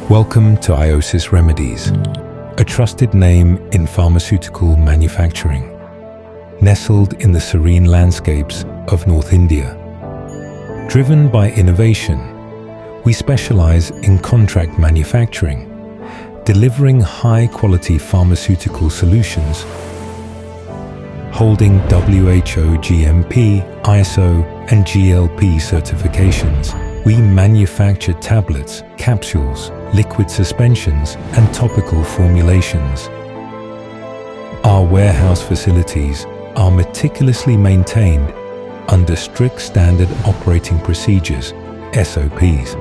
Welcome to Iosis Remedies, a trusted name in pharmaceutical manufacturing, nestled in the serene landscapes of North India. Driven by innovation, we specialize in contract manufacturing, delivering high-quality pharmaceutical solutions, holding WHO GMP, ISO, and GLP certifications. We manufacture tablets, capsules, liquid suspensions, and topical formulations. Our warehouse facilities are meticulously maintained under strict standard operating procedures, SOPs,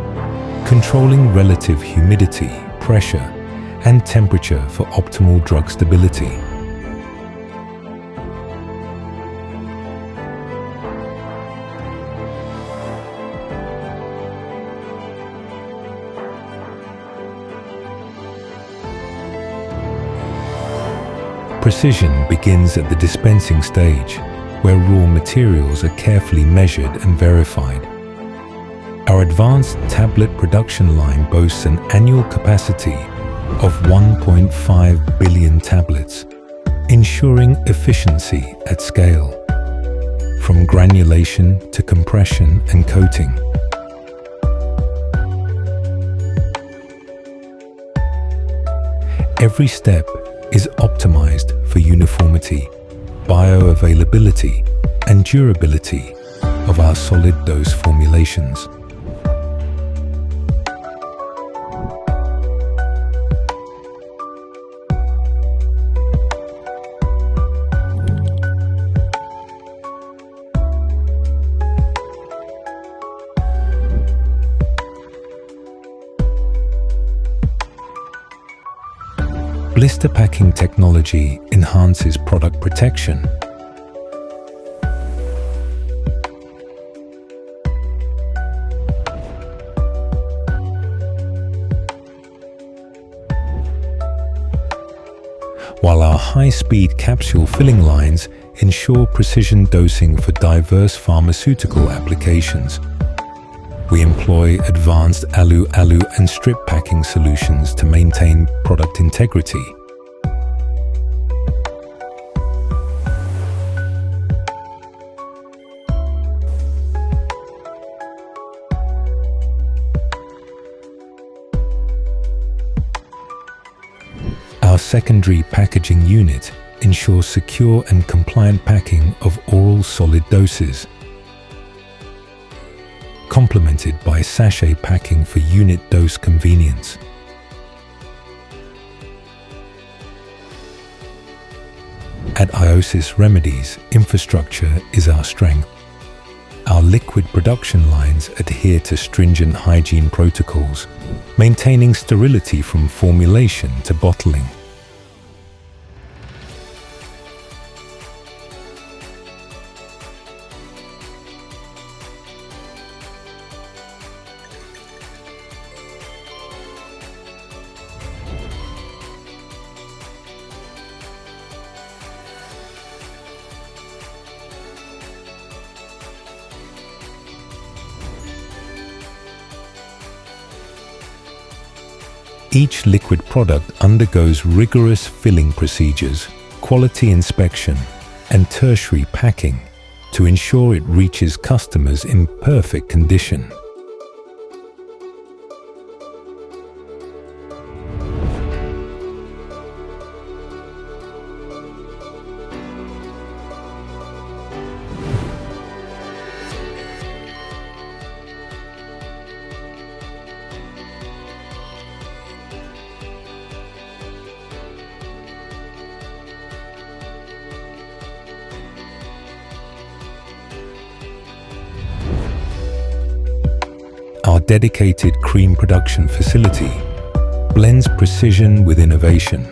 controlling relative humidity, pressure, and temperature for optimal drug stability. Precision begins at the dispensing stage, where raw materials are carefully measured and verified. Our advanced tablet production line boasts an annual capacity of 1.5 billion tablets, ensuring efficiency at scale, from granulation to compression and coating. Every step is optimized for uniformity, bioavailability, and durability of our solid dose formulations. Blister packing technology enhances product protection. While our high-speed capsule filling lines ensure precision dosing for diverse pharmaceutical applications. We employ advanced alu-alu and strip packing solutions to maintain product integrity. Our secondary packaging unit ensures secure and compliant packing of oral solid doses, complemented by sachet packing for unit dose convenience. At Iosis Remedies, infrastructure is our strength. Our liquid production lines adhere to stringent hygiene protocols, maintaining sterility from formulation to bottling. Each liquid product undergoes rigorous filling procedures, quality inspection, and tertiary packing to ensure it reaches customers in perfect condition. Our dedicated cream production facility blends precision with innovation.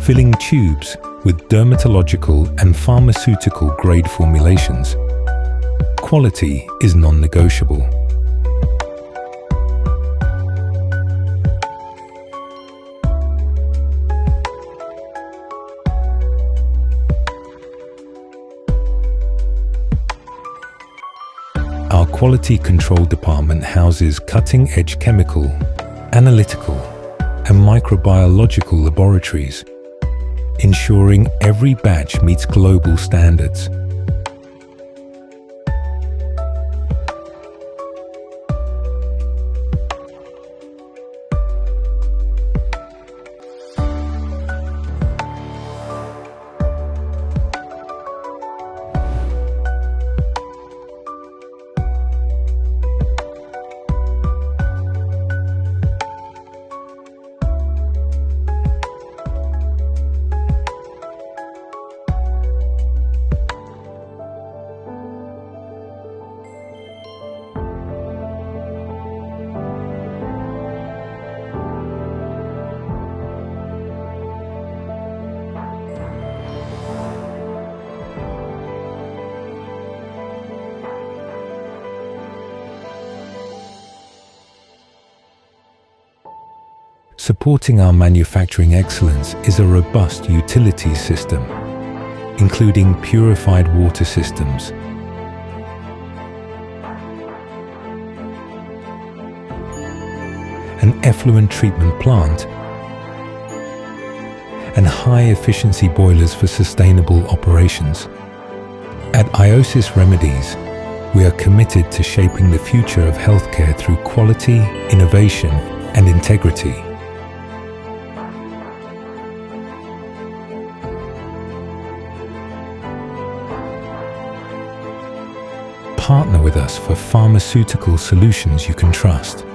Filling tubes with dermatological and pharmaceutical grade formulations. Quality is non-negotiable. quality control department houses cutting-edge chemical, analytical, and microbiological laboratories, ensuring every batch meets global standards. Supporting our manufacturing excellence is a robust utilities system, including purified water systems, an effluent treatment plant, and high-efficiency boilers for sustainable operations. At Iosis Remedies, we are committed to shaping the future of healthcare through quality, innovation, and integrity. Partner with us for pharmaceutical solutions you can trust.